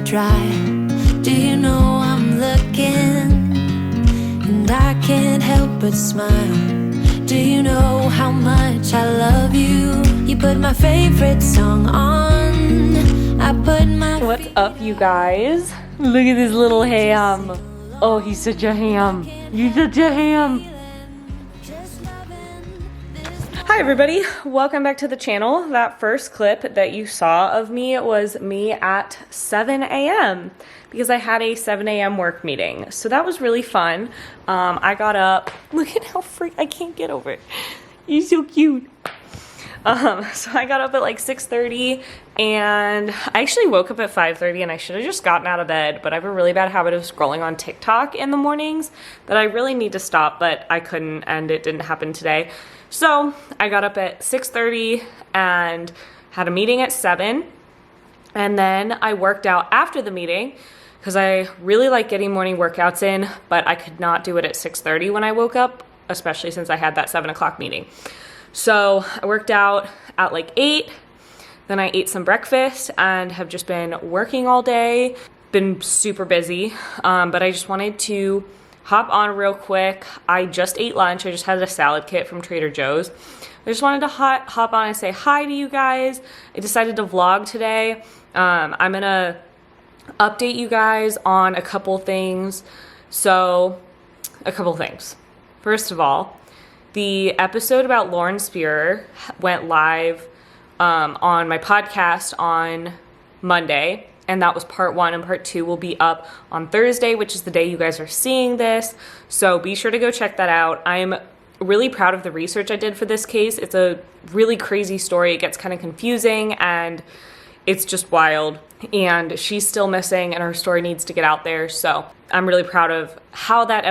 dry. Do you know I'm looking, and I can't help but smile. Do you know how much I love you? You put my favorite song on. I put my... What's up, you guys? Look at this little ham. Oh, he's such a ham. You're such a ham. Hi everybody, welcome back to the channel. That first clip that you saw of me was me at 7 a.m. because I had a 7 a.m. work meeting. So that was really fun. I got up, look at how I can't get over it. You're so cute. So I got up at like 6:30 and I actually woke up at 5:30 and I should have just gotten out of bed, but I have a really bad habit of scrolling on TikTok in the mornings that I really need to stop, but I couldn't and it didn't happen today. So I got up at 6:30 and had a meeting at 7, and then I worked out after the meeting because I really like getting morning workouts in, but I could not do it at 6:30 when I woke up, especially since I had that 7 o'clock meeting. So I worked out at like 8, then I ate some breakfast and have just been working all day, been super busy, but I just wanted to hop on real quick. I just ate lunch. I just had a salad kit from Trader Joe's. I just wanted to hop on and say hi to you guys. I decided to vlog today. I'm gonna update you guys on a couple things. So, a couple things. First of all, the episode about Lauren Spear went live on my podcast on Monday. And that was part 1, and part 2 will be up on Thursday, which is the day you guys are seeing this. So be sure to go check that out. I'm really proud of the research I did for this case. It's a really crazy story. It gets kind of confusing and it's just wild. And she's still missing and her story needs to get out there. So I'm really proud of how that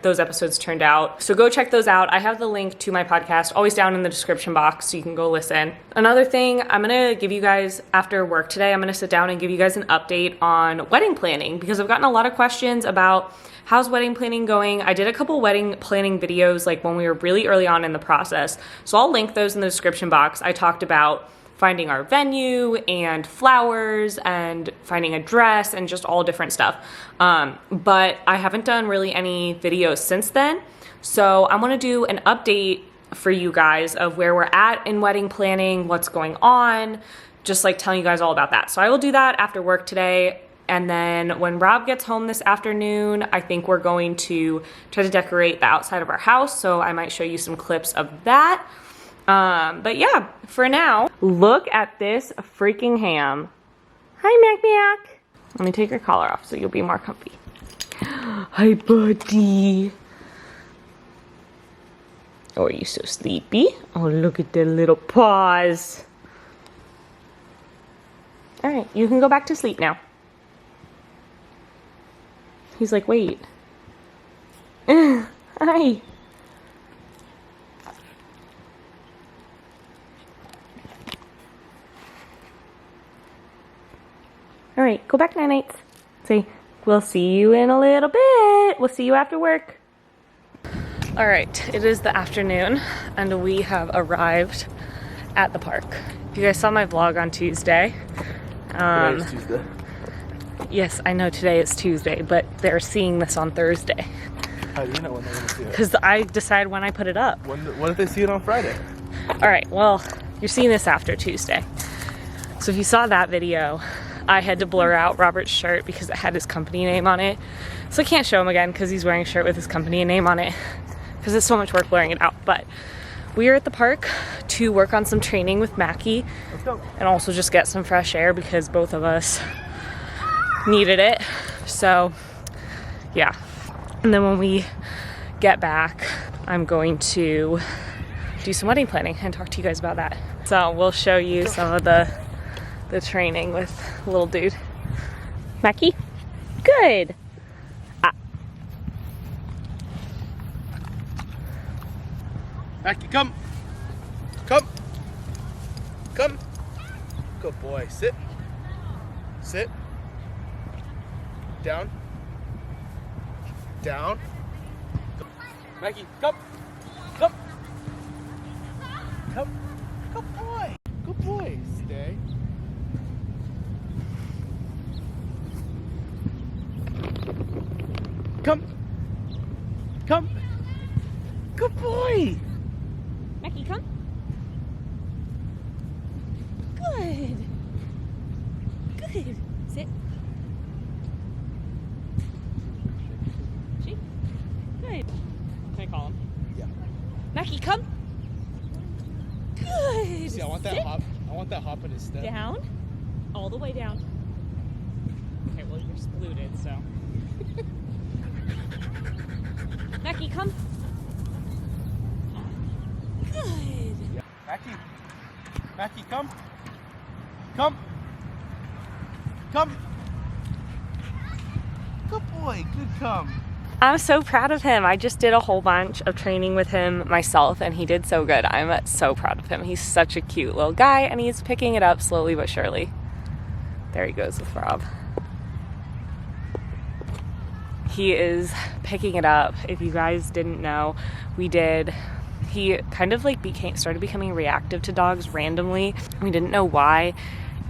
those episodes turned out. So go check those out. I have the link to my podcast always down in the description box so you can go listen. Another thing I'm going to give you guys after work today, I'm going to sit down and give you guys an update on wedding planning because I've gotten a lot of questions about how's wedding planning going. I did a couple wedding planning videos like when we were really early on in the process. So I'll link those in the description box. I talked about finding our venue and flowers and finding a dress and just all different stuff. But I haven't done really any videos since then. So I want to do an update for you guys of where we're at in wedding planning, what's going on, just like telling you guys all about that. So I will do that after work today. And then when Rob gets home this afternoon, I think we're going to try to decorate the outside of our house. So I might show you some clips of that. But yeah, for now, look at this freaking ham. Hi, Mac Mac. Let me take your collar off so you'll be more comfy. Hi, buddy. Oh, are you so sleepy? Oh, look at their little paws. All right, you can go back to sleep now. He's like, wait. Hi. All right, go back night-nights. Say, we'll see you in a little bit. We'll see you after work. All right, it is the afternoon and we have arrived at the park. You guys saw my vlog on Tuesday. Today is Tuesday. Yes, I know today is Tuesday, but they're seeing this on Thursday. How do you know when they're gonna see it? Because I decide when I put it up. When if they see it on Friday? All right, well, you're seeing this after Tuesday. So if you saw that video, I had to blur out Robert's shirt because it had his company name on it. So I can't show him again because he's wearing a shirt with his company name on it because it's so much work blurring it out. But we are at the park to work on some training with Mackie. Let's go. And also just get some fresh air because both of us needed it. So yeah. And then when we get back, I'm going to do some wedding planning and talk to you guys about that. So we'll show you some of the training with little dude. Mackie? Good. Ah. Mackie, come. Come. Come. Good boy. Sit. Sit. Down. Down. Mackie, come. Come. Come. Good boy. Good boy. Stay. come. Come. Good boy. Mackie, come. Good. Good. Sit. She. Good. Can I call him? Yeah. Mackie, come. Good. See, I want that Sit. hop. I want that hop in his step. Down. All the way down. Okay, well, you're secluded, so. Mackie, come. Good. Yeah. Mackie, come. Come. Come. Good boy. Good come. I'm so proud of him. I just did a whole bunch of training with him myself, and he did so good. I'm so proud of him. He's such a cute little guy, and he's picking it up slowly but surely. There he goes with Rob. He is picking it up. If you guys didn't know, he kind of like started becoming reactive to dogs randomly. We didn't know why.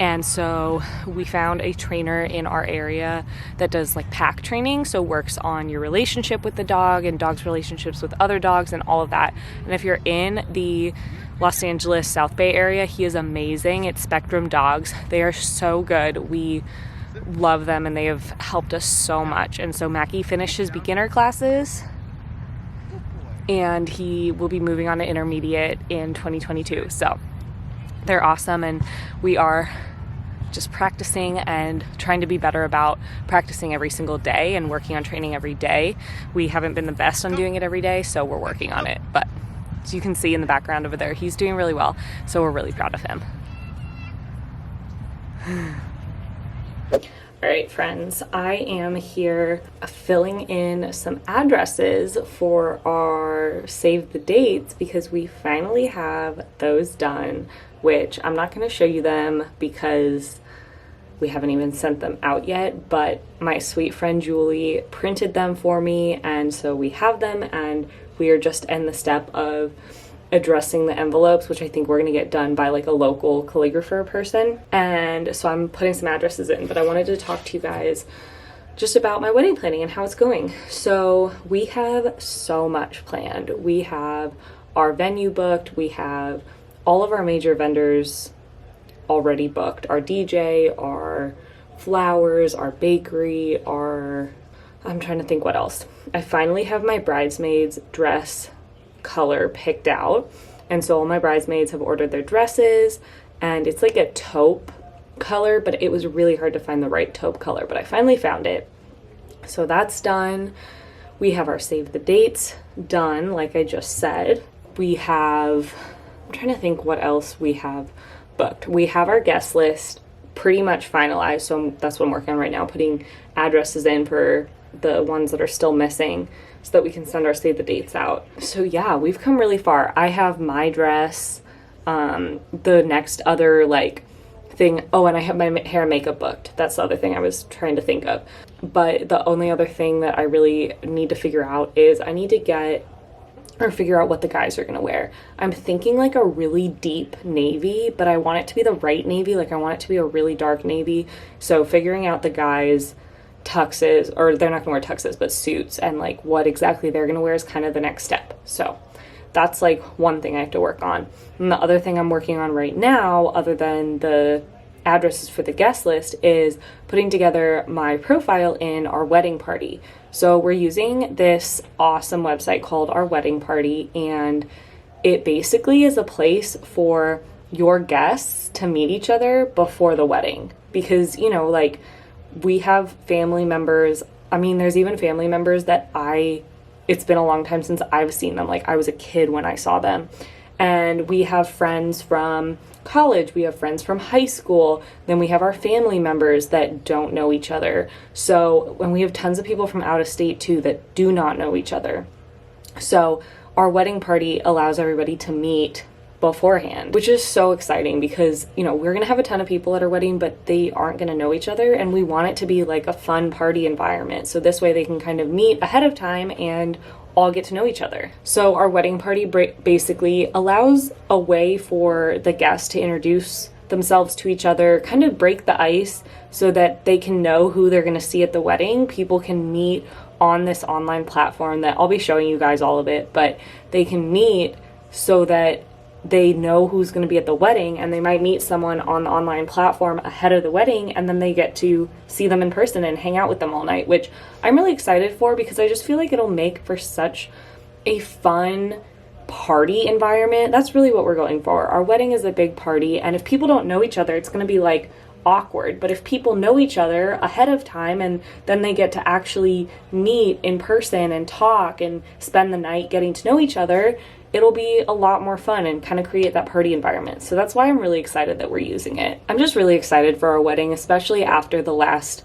And so we found a trainer in our area that does like pack training, so works on your relationship with the dog and dogs' relationships with other dogs and all of that. And if you're in the Los Angeles South Bay area, he is amazing. It's Spectrum Dogs. They are so good. We love them and they have helped us so much. And so Mackie finished his beginner classes and he will be moving on to intermediate in 2022. So they're awesome, and we are just practicing and trying to be better about practicing every single day and working on training every day. We haven't been the best on doing it every day, so we're working on it. But as you can see in the background over there, he's doing really well, so we're really proud of him. All right, friends, I am here filling in some addresses for our save the dates because we finally have those done, which I'm not going to show you them because we haven't even sent them out yet, but my sweet friend Julie printed them for me, and so we have them, and we are just in the step of addressing the envelopes, which I think we're going to get done by like a local calligrapher person. And so I'm putting some addresses in, but I wanted to talk to you guys just about my wedding planning and how it's going. So we have so much planned. We have our venue booked. We have all of our major vendors already booked. Our DJ, our flowers, our bakery, I'm trying to think what else. I finally have my bridesmaids dress color picked out, and so all my bridesmaids have ordered their dresses, and it's like a taupe color, but it was really hard to find the right taupe color, but I finally found it. So that's done. We have our save the dates done, like I just said. I'm trying to think what else we have booked. We have our guest list pretty much finalized, so that's what I'm working on right now, putting addresses in for the ones that are still missing, so that we can send our save the dates out. So yeah, we've come really far. I have my dress, the next other like thing, and I have my hair and makeup booked. That's the other thing I was trying to think of. But the only other thing that I really need to figure out is I need to figure out what the guys are gonna wear. I'm thinking like a really deep navy, but I want it to be the right navy. Like I want it to be a really dark navy. So figuring out the guys' tuxes, or they're not gonna wear tuxes, but suits, and like what exactly they're gonna wear is kind of the next step. So that's like one thing I have to work on. And the other thing I'm working on right now, other than the addresses for the guest list, is putting together my profile in our wedding party. So we're using this awesome website called Our Wedding Party, and it basically is a place for your guests to meet each other before the wedding, because like we have family members. I mean, there's even family members that it's been a long time since I've seen them. Like I was a kid when I saw them. And we have friends from college, we have friends from high school, then we have our family members that don't know each other. So when we have tons of people from out of state too that do not know each other. So our wedding party allows everybody to meet beforehand, which is so exciting because, we're going to have a ton of people at our wedding, but they aren't going to know each other, and we want it to be like a fun party environment. So this way they can kind of meet ahead of time and all get to know each other. So our wedding party basically allows a way for the guests to introduce themselves to each other, kind of break the ice so that they can know who they're going to see at the wedding. People can meet on this online platform that I'll be showing you guys all of it, but they can meet so that they know who's going to be at the wedding, and they might meet someone on the online platform ahead of the wedding, and then they get to see them in person and hang out with them all night, which I'm really excited for because I just feel like it'll make for such a fun party environment. That's really what we're going for. Our wedding is a big party, and if people don't know each other, it's going to be like awkward. But if people know each other ahead of time and then they get to actually meet in person and talk and spend the night getting to know each other, it'll be a lot more fun and kind of create that party environment. So that's why I'm really excited that we're using it. I'm just really excited for our wedding, especially after the last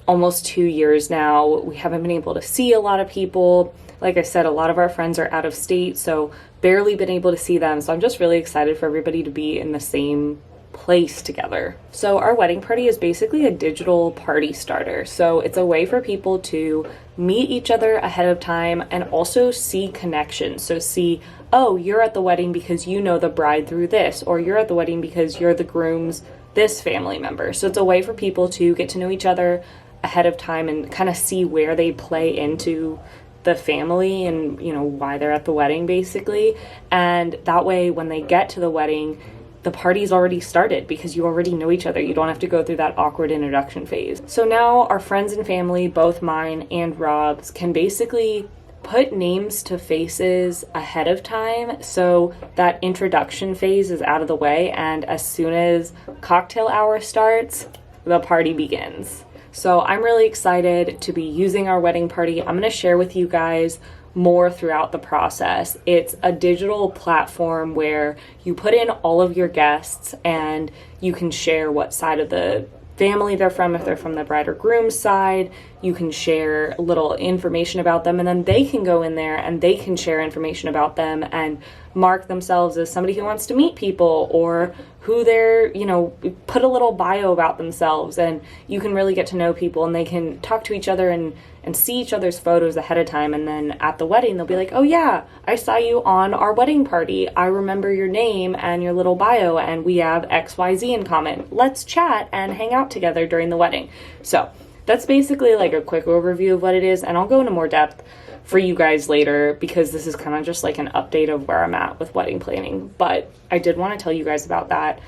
almost 2 years now. We haven't been able to see a lot of people. Like I said, a lot of our friends are out of state, so barely been able to see them. So I'm just really excited for everybody to be in the same place together. So our wedding party is basically a digital party starter. So it's a way for people to meet each other ahead of time and also see connections. So see, oh, you're at the wedding because you know the bride through this, or you're at the wedding because you're the groom's this family member. So it's a way for people to get to know each other ahead of time and kind of see where they play into the family and, you know, why they're at the wedding basically. And that way when they get to the wedding, the party's already started because you already know each other. You don't have to go through that awkward introduction phase. So now our friends and family, both mine and Rob's, can basically put names to faces ahead of time, so that introduction phase is out of the way, and as soon as cocktail hour starts, the party begins. So I'm really excited to be using our wedding party. I'm going to share with you guys more throughout the process. It's a digital platform where you put in all of your guests and you can share what side of the family they're from. If they're from the bride or groom's side, you can share a little information about them, and then they can go in there and they can share information about them and mark themselves as somebody who wants to meet people, or who they're, you know, put a little bio about themselves, and you can really get to know people, and they can talk to each other and see each other's photos ahead of time. And then at the wedding, they'll be like, oh yeah, I saw you on our wedding party. I remember your name and your little bio, and we have XYZ in common. Let's chat and hang out together during the wedding. So that's basically like a quick overview of what it is, and I'll go into more depth for you guys later because this is kind of just like an update of where I'm at with wedding planning. But I did want to tell you guys about that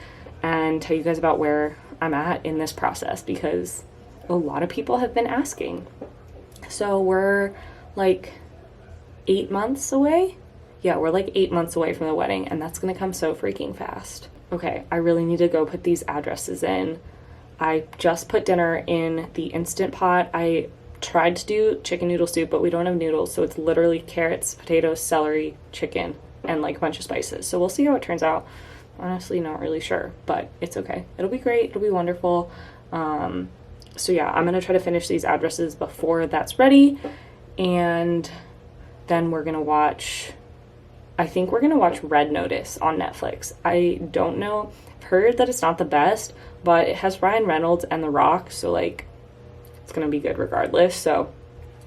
and tell you guys about where I'm at in this process because a lot of people have been asking. So we're like 8 months away. Yeah, we're like 8 months away from the wedding, and that's gonna come so freaking fast. Okay, I really need to go put these addresses in. I just put dinner in the Instant Pot. I tried to do chicken noodle soup, but we don't have noodles, so it's literally carrots, potatoes, celery, chicken, and like a bunch of spices. So we'll see how it turns out. Honestly, not really sure, but it's okay. It'll be great. It'll be wonderful. So yeah, I'm gonna try to finish these addresses before that's ready, and then we're gonna watch, I think we're gonna watch Red Notice on Netflix. I don't know, I've heard that it's not the best, but it has Ryan Reynolds and The Rock, so like it's gonna be good regardless. So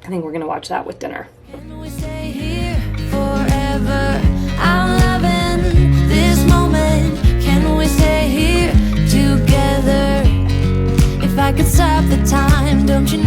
I think we're gonna watch that with dinner. Can we stay here forever? I'm loving this moment. Can we stay here together? If I could stop the time, don't you